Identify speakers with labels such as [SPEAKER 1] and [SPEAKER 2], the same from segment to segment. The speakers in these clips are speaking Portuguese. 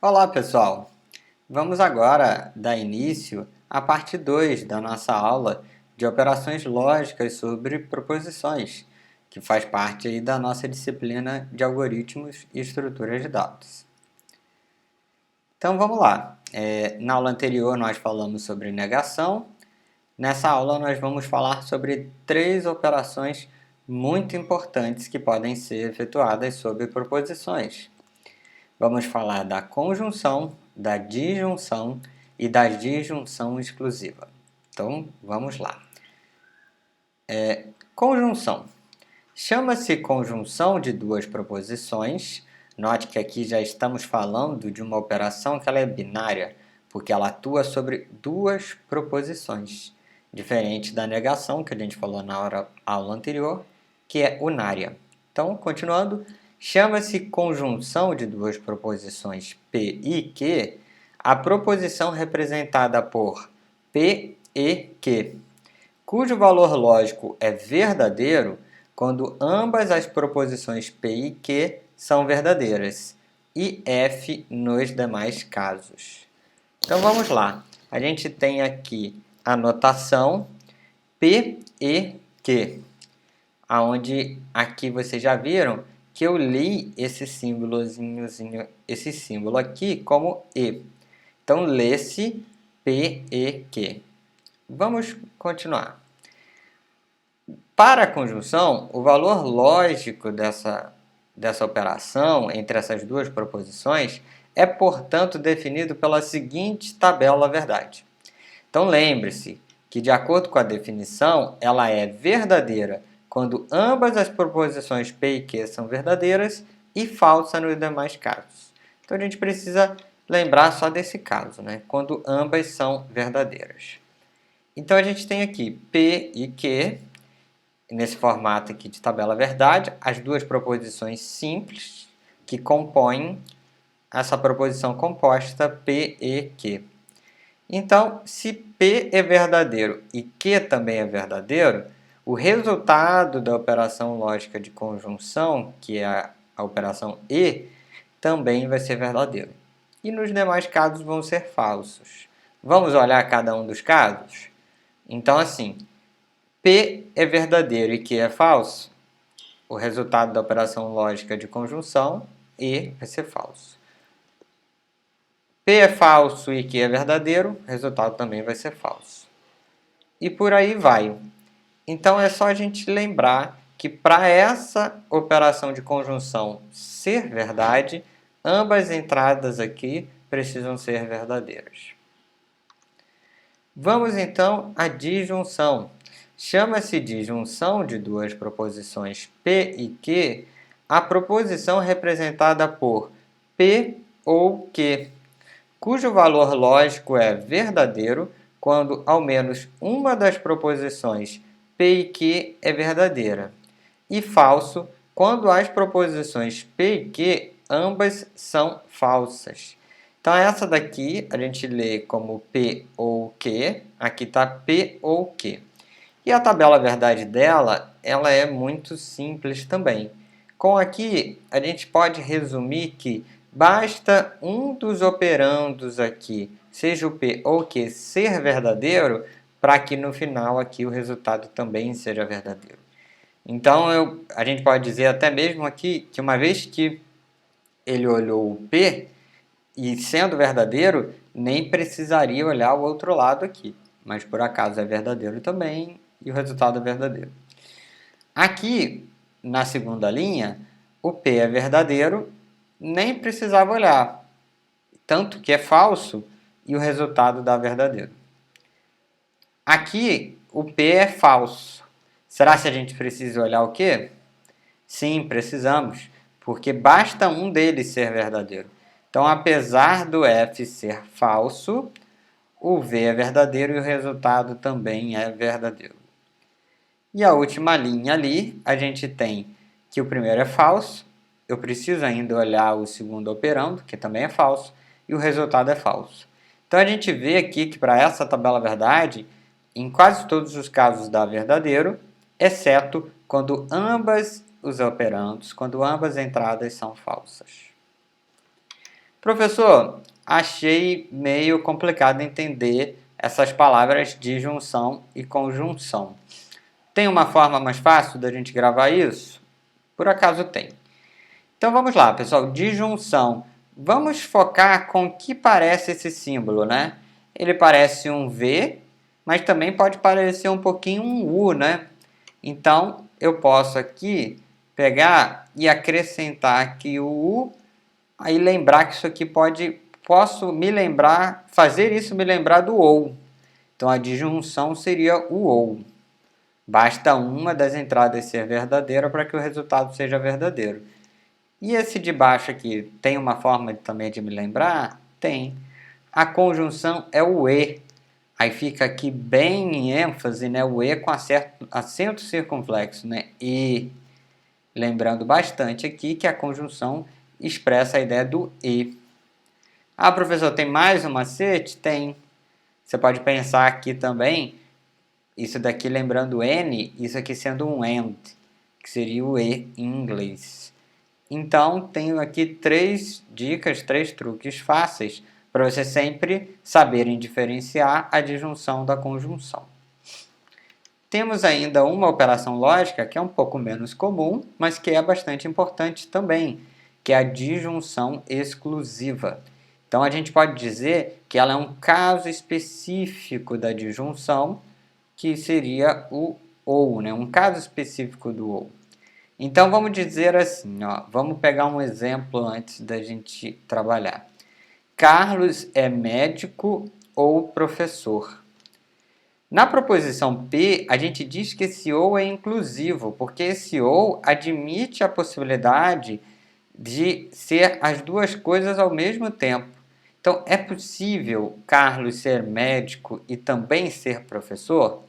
[SPEAKER 1] Olá, pessoal! Vamos agora dar início à parte 2 da nossa aula de operações lógicas sobre proposições, que faz parte aí da nossa disciplina de algoritmos e estruturas de dados. Então vamos lá. Na aula anterior nós falamos sobre negação. Nessa aula nós vamos falar sobre 3 operações muito importantes que podem ser efetuadas sobre proposições. Vamos falar da conjunção, da disjunção e da disjunção exclusiva. Então, vamos lá. Conjunção. Chama-se conjunção de duas proposições. Note que aqui já estamos falando de uma operação que ela é binária, porque ela atua sobre duas proposições, diferente da negação que a gente falou na aula anterior, que é unária. Então, continuando, chama-se conjunção de duas proposições P e Q a proposição representada por P e Q, cujo valor lógico é verdadeiro quando ambas as proposições P e Q são verdadeiras, e F nos demais casos. Então vamos lá. A gente tem aqui a notação P e Q, aonde aqui vocês já viram que eu li esse esse símbolo aqui como E. Então lê-se P e Q. Vamos continuar. Para a conjunção, o valor lógico dessa operação entre essas duas proposições é, portanto, definido pela seguinte tabela verdade. Então lembre-se que, de acordo com a definição, ela é verdadeira quando ambas as proposições P e Q são verdadeiras e falsa nos demais casos. Então a gente precisa lembrar só desse caso, né? Quando ambas são verdadeiras. Então a gente tem aqui P e Q, nesse formato aqui de tabela verdade, as duas proposições simples que compõem essa proposição composta P e Q. Então, se P é verdadeiro e Q também é verdadeiro, o resultado da operação lógica de conjunção, que é a operação E, também vai ser verdadeiro. E nos demais casos vão ser falsos. Vamos olhar cada um dos casos? Então, assim, P é verdadeiro e Q é falso, o resultado da operação lógica de conjunção, E vai ser falso. P é falso e Q é verdadeiro, o resultado também vai ser falso. E por aí vai. Então é só a gente lembrar que para essa operação de conjunção ser verdade, ambas as entradas aqui precisam ser verdadeiras. Vamos então à disjunção. Chama-se disjunção de duas proposições P e Q a proposição representada por P ou Q, cujo valor lógico é verdadeiro quando ao menos uma das proposições P e Q é verdadeira, e falso quando as proposições P e Q ambas são falsas. Então essa daqui a gente lê como P ou Q, aqui está P ou Q. E a tabela verdade dela, ela é muito simples também. Com aqui, a gente pode resumir que basta um dos operandos aqui, seja o P ou o Q, ser verdadeiro, para que no final aqui o resultado também seja verdadeiro. Então, a gente pode dizer até mesmo aqui que uma vez que ele olhou o P, e sendo verdadeiro, nem precisaria olhar o outro lado aqui. Mas por acaso é verdadeiro também, e o resultado é verdadeiro. Aqui, na segunda linha, o P é verdadeiro, nem precisava olhar. Tanto que é falso e o resultado dá verdadeiro. Aqui, o P é falso. Será que a gente precisa olhar o quê? Sim, precisamos, porque basta um deles ser verdadeiro. Então, apesar do F ser falso, o V é verdadeiro e o resultado também é verdadeiro. E a última linha ali, a gente tem que o primeiro é falso, eu preciso ainda olhar o segundo operando, que também é falso, e o resultado é falso. Então a gente vê aqui que para essa tabela verdade, em quase todos os casos dá verdadeiro, exceto quando ambas os operandos, quando ambas as entradas são falsas. Professor, achei meio complicado entender essas palavras disjunção e conjunção. Tem uma forma mais fácil da gente gravar isso? Por acaso tem. Então vamos lá, pessoal. Disjunção. Vamos focar com o que parece esse símbolo, né? Ele parece um V, mas também pode parecer um pouquinho um U, né? Então eu posso aqui pegar e acrescentar aqui o U, aí lembrar que isso aqui posso me lembrar, fazer isso me lembrar do OU. Então a disjunção seria o OU. Basta uma das entradas ser verdadeira para que o resultado seja verdadeiro. E esse de baixo aqui, tem uma forma também de me lembrar? Tem. A conjunção é o E. Aí fica aqui bem em ênfase, né? O E com acento circunflexo, né? E lembrando bastante aqui que a conjunção expressa a ideia do E. Ah, professor, tem mais um macete? Tem. Você pode pensar aqui também, isso daqui lembrando N, isso aqui sendo um AND, que seria o E em inglês. Então, tenho aqui 3 dicas, 3 truques fáceis para você sempre saberem diferenciar a disjunção da conjunção. Temos ainda uma operação lógica que é um pouco menos comum, mas que é bastante importante também, que é a disjunção exclusiva. Então, a gente pode dizer que ela é um caso específico da disjunção, que seria o OU, né? Um caso específico do OU. Então, vamos dizer assim, ó, vamos pegar um exemplo antes da gente trabalhar. Carlos é médico ou professor? Na proposição P, a gente diz que esse ou é inclusivo, porque esse ou admite a possibilidade de ser as duas coisas ao mesmo tempo. Então, é possível Carlos ser médico e também ser professor?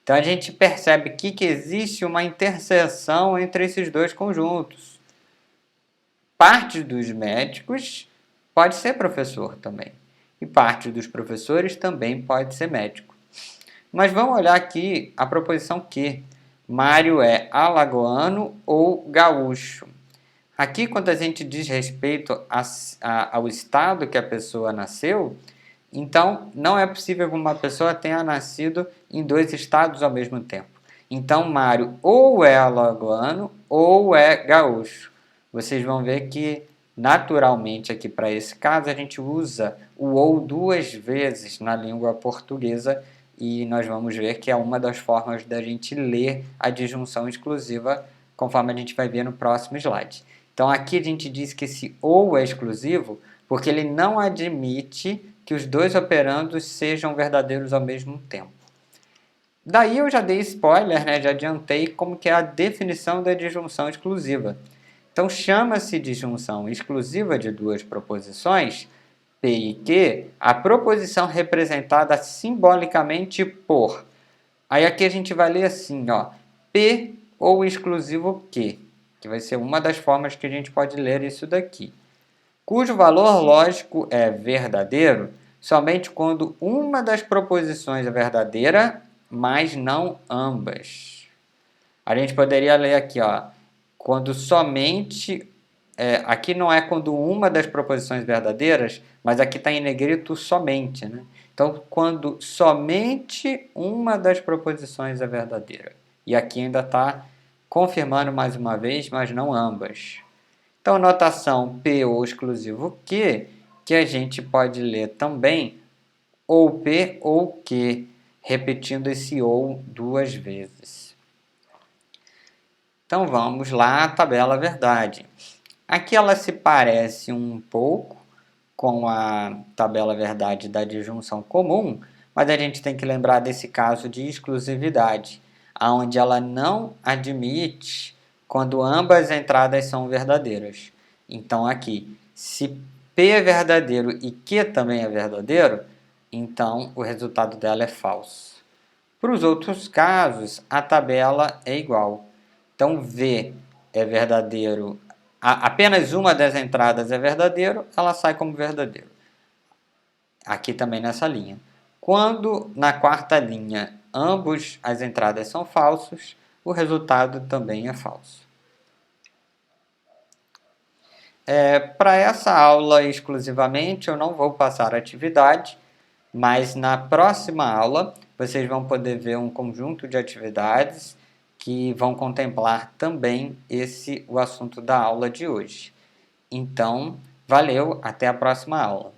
[SPEAKER 1] Então, a gente percebe aqui que existe uma interseção entre esses dois conjuntos. Parte dos médicos pode ser professor também. E parte dos professores também pode ser médico. Mas vamos olhar aqui a proposição Q. Mário é alagoano ou gaúcho? Aqui, quando a gente diz respeito ao estado que a pessoa nasceu, então não é possível que uma pessoa tenha nascido em 2 estados ao mesmo tempo. Então, Mário ou é alagoano ou é gaúcho. Vocês vão ver que, naturalmente, aqui para esse caso, a gente usa o ou 2 vezes na língua portuguesa e nós vamos ver que é uma das formas da gente ler a disjunção exclusiva, conforme a gente vai ver no próximo slide. Então, aqui a gente diz que esse ou é exclusivo porque ele não admite que os dois operandos sejam verdadeiros ao mesmo tempo. Daí eu já dei spoiler, né? Já adiantei como que é a definição da disjunção exclusiva. Então, chama-se disjunção exclusiva de duas proposições, P e Q, a proposição representada simbolicamente por. Aí aqui a gente vai ler assim, ó, P ou exclusivo Q, que vai ser uma das formas que a gente pode ler isso daqui, cujo valor lógico é verdadeiro somente quando uma das proposições é verdadeira, mas não ambas. A gente poderia ler aqui, ó, quando somente aqui não é quando uma das proposições verdadeiras, mas aqui está em negrito somente, né? Então, quando somente uma das proposições é verdadeira. E aqui ainda está confirmando mais uma vez, mas não ambas. Então, notação P ou exclusivo Q, que a gente pode ler também ou P ou Q, repetindo esse ou 2 vezes. Então, vamos lá à tabela verdade. Aqui ela se parece um pouco com a tabela verdade da disjunção comum, mas a gente tem que lembrar desse caso de exclusividade, onde ela não admite quando ambas as entradas são verdadeiras. Então aqui, se P é verdadeiro e Q também é verdadeiro, então o resultado dela é falso. Para os outros casos, a tabela é igual. Então V é verdadeiro, apenas uma das entradas é verdadeiro, ela sai como verdadeiro. Aqui também nessa linha. Quando na quarta linha ambos as entradas são falsos, o resultado também é falso. Para essa aula exclusivamente, eu não vou passar atividade, mas na próxima aula vocês vão poder ver um conjunto de atividades que vão contemplar também o assunto da aula de hoje. Então, valeu, até a próxima aula.